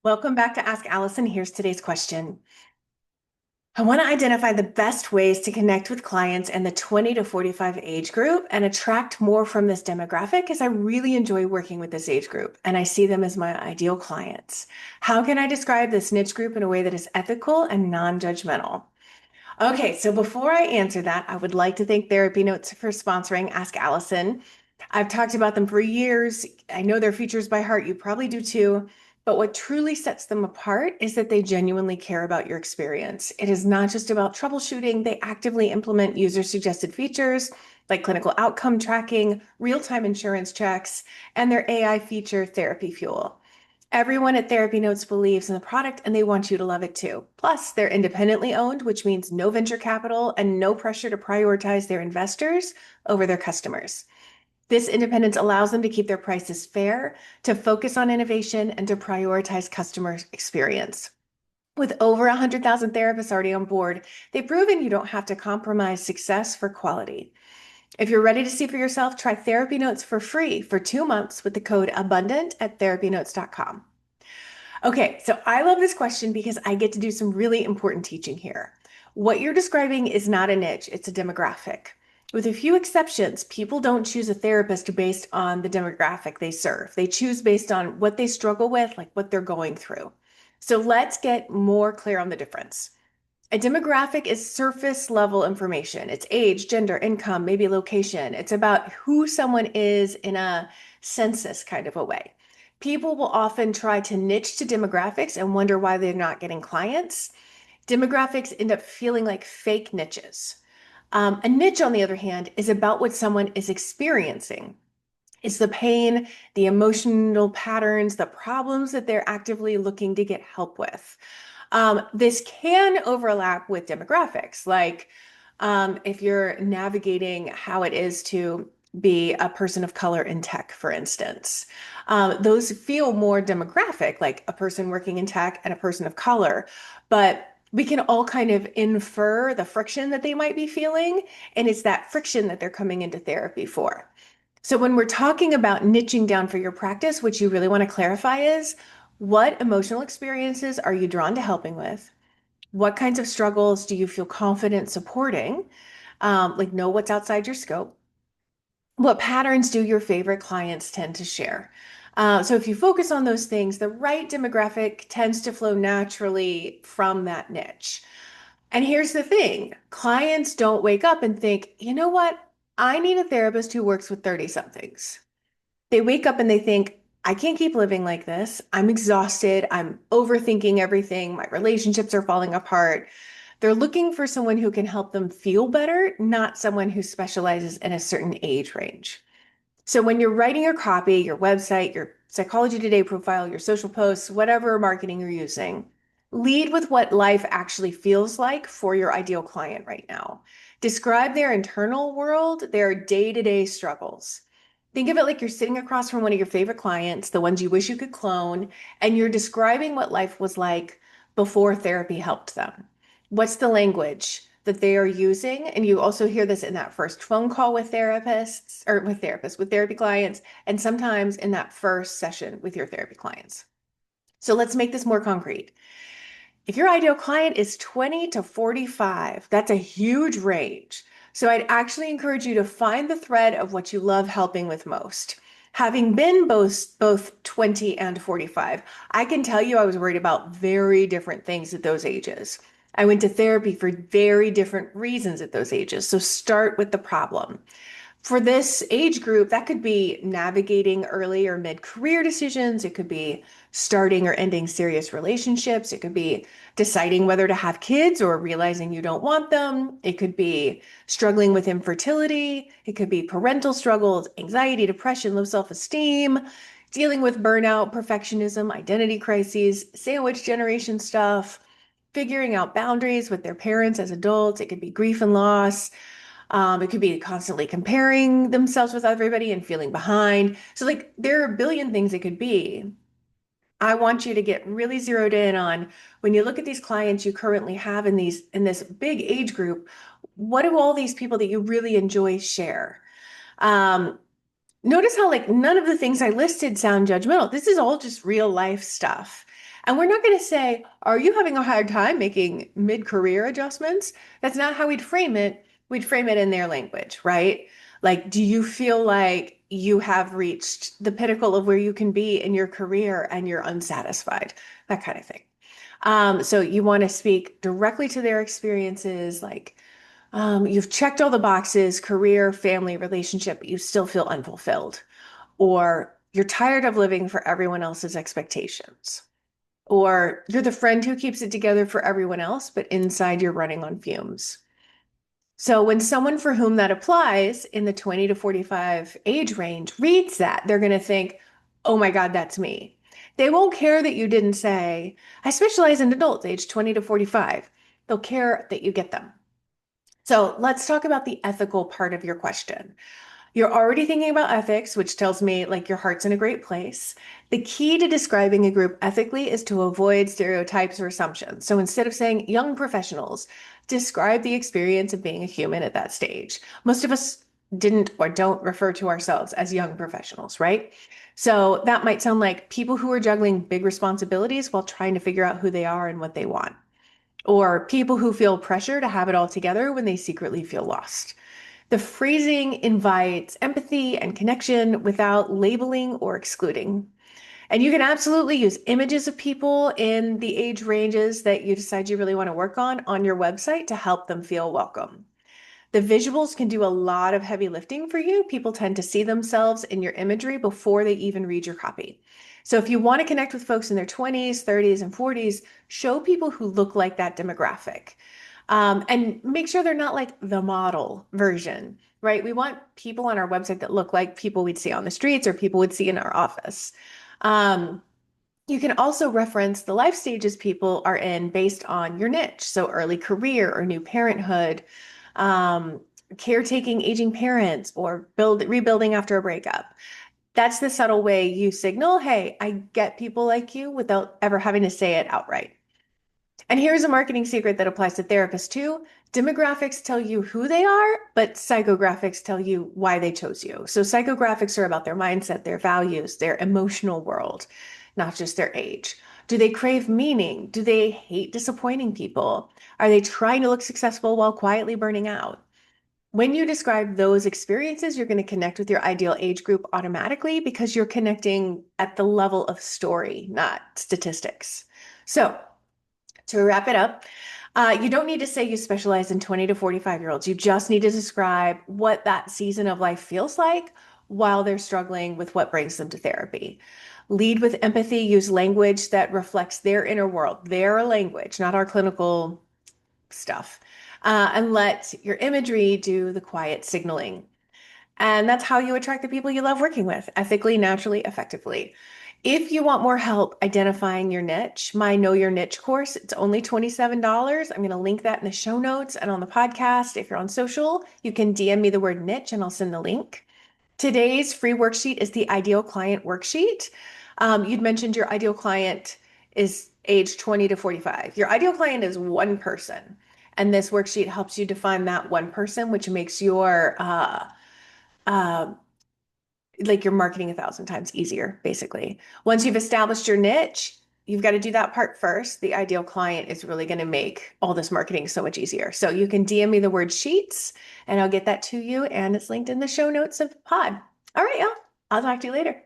Welcome back to Ask Allison. Here's today's question. I want to identify the best ways to connect with clients in the 20 to 45 age group and attract more from this demographic because I really enjoy working with this age group and I see them as my ideal clients. How can I describe this niche group in a way that is ethical and non-judgmental? Okay, so before I answer that, I would like to thank TherapyNotes for sponsoring Ask Allison. I've talked about them for years. I know their features by heart. You probably do too. But what truly sets them apart is that they genuinely care about your experience. It is not just about troubleshooting. They actively implement user-suggested features like clinical outcome tracking, real-time insurance checks, and their AI feature, Therapy Fuel. Everyone at TherapyNotes believes in the product and they want you to love it too. Plus, they're independently owned, which means no venture capital and no pressure to prioritize their investors over their customers. This independence allows them to keep their prices fair, to focus on innovation, and to prioritize customer experience. With over 100,000 therapists already on board, they've proven you don't have to compromise success for quality. If you're ready to see for yourself, try Therapy Notes for free for 2 months with the code ABUNDANT at therapynotes.com. Okay, so I love this question because I get to do some really important teaching here. What you're describing is not a niche, it's a demographic. With a few exceptions, people don't choose a therapist based on the demographic they serve. They choose based on what they struggle with, like what they're going through. So let's get more clear on the difference. A demographic is surface level information. It's age, gender, income, maybe location. It's about who someone is in a census kind of a way. People will often try to niche to demographics and wonder why they're not getting clients. Demographics end up feeling like fake niches. A niche, on the other hand, is about what someone is experiencing. It's the pain, the emotional patterns, the problems that they're actively looking to get help with. This can overlap with demographics, like if you're navigating how it is to be a person of color in tech, for instance. Those feel more demographic, like a person working in tech and a person of color, but we can all kind of infer the friction that they might be feeling, and it's that friction that they're coming into therapy for. So when we're talking about niching down for your practice, what you really want to clarify is what emotional experiences are you drawn to helping with? What kinds of struggles do you feel confident supporting? Like know what's outside your scope. What patterns do your favorite clients tend to share? So if you focus on those things, the right demographic tends to flow naturally from that niche. And here's the thing, clients don't wake up and think, you know what? I need a therapist who works with 30 somethings. They wake up and they think, I can't keep living like this. I'm exhausted. I'm overthinking everything. My relationships are falling apart. They're looking for someone who can help them feel better, not someone who specializes in a certain age range. So when you're writing your copy, your website, your Psychology Today profile, your social posts, whatever marketing you're using, lead with what life actually feels like for your ideal client right now. Describe their internal world, their day-to-day struggles. Think of it like you're sitting across from one of your favorite clients, the ones you wish you could clone, and you're describing what life was like before therapy helped them. What's the language that they are using? And you also hear this in that first phone call with therapists or with therapy clients, and sometimes in that first session with your therapy clients. So let's make this more concrete. If your ideal client is 20 to 45, that's a huge range. So I'd actually encourage you to find the thread of what you love helping with most. Having been both 20 and 45, I can tell you I was worried about very different things at those ages. I went to therapy for very different reasons at those ages. So start with the problem. For this age group, that could be navigating early or mid-career decisions. It could be starting or ending serious relationships. It could be deciding whether to have kids or realizing you don't want them. It could be struggling with infertility. It could be parental struggles, anxiety, depression, low self-esteem, dealing with burnout, perfectionism, identity crises, sandwich generation stuff, figuring out boundaries with their parents as adults. It could be grief and loss. It could be constantly comparing themselves with everybody and feeling behind. So, like, there are a billion things it could be. I want you to get really zeroed in on when you look at these clients you currently have in this big age group, what do all these people that you really enjoy share? Um, Notice how like none of the things I listed sound judgmental. This is all just real life stuff. And we're not going to say, are you having a hard time making mid-career adjustments? That's not how we'd frame it. We'd frame it in their language, right? Like, do you feel like you have reached the pinnacle of where you can be in your career and you're unsatisfied? That kind of thing. So you want to speak directly to their experiences, like you've checked all the boxes, career, family, relationship, but you still feel unfulfilled, or you're tired of living for everyone else's expectations. Or you're the friend who keeps it together for everyone else, but inside you're running on fumes. So when someone for whom that applies in the 20 to 45 age range reads that, they're going to think, oh my God, that's me. They won't care that you didn't say, I specialize in adults age 20 to 45. They'll care that you get them. So let's talk about the ethical part of your question. You're already thinking about ethics, which tells me like your heart's in a great place. The key to describing a group ethically is to avoid stereotypes or assumptions. So instead of saying young professionals, describe the experience of being a human at that stage. Most of us didn't or don't refer to ourselves as young professionals, right? So that might sound like people who are juggling big responsibilities while trying to figure out who they are and what they want, or people who feel pressure to have it all together when they secretly feel lost. The phrasing invites empathy and connection without labeling or excluding. And you can absolutely use images of people in the age ranges that you decide you really want to work on your website to help them feel welcome. The visuals can do a lot of heavy lifting for you. People tend to see themselves in your imagery before they even read your copy. So if you want to connect with folks in their 20s, 30s, and 40s, show people who look like that demographic. And make sure they're not like the model version, right? We want people on our website that look like people we'd see on the streets or people would see in our office. Um, you can also reference the life stages people are in based on your niche. So early career or new parenthood, um, caretaking aging parents, or rebuilding after a breakup. That's the subtle way you signal, hey, I get people like you without ever having to say it outright. And here's a marketing secret that applies to therapists too. Demographics tell you who they are, but psychographics tell you why they chose you. So psychographics are about their mindset, their values, their emotional world, not just their age. Do they crave meaning? Do they hate disappointing people? Are they trying to look successful while quietly burning out? When you describe those experiences, you're going to connect with your ideal age group automatically because you're connecting at the level of story, not statistics. So, to wrap it up, you don't need to say you specialize in 20 to 45-year-olds. You just need to describe what that season of life feels like while they're struggling with what brings them to therapy. Lead with empathy, use language that reflects their inner world, their language, not our clinical stuff. And let your imagery do the quiet signaling. And that's how you attract the people you love working with, ethically, naturally, effectively. If you want more help identifying your niche, my Know Your Niche course, it's only $27. I'm going to link that in the show notes and on the podcast. If you're on social, you can DM me the word niche and I'll send the link. Today's free worksheet is the ideal client worksheet. You'd mentioned your ideal client is age 20 to 45. Your ideal client is one person. And this worksheet helps you define that one person, which makes uh, your marketing 1,000 times easier, basically. Once you've established your niche, you've got to do that part first. The ideal client is really going to make all this marketing so much easier. So you can DM me the word sheets and I'll get that to you. And it's linked in the show notes of the pod. All right, y'all. I'll talk to you later.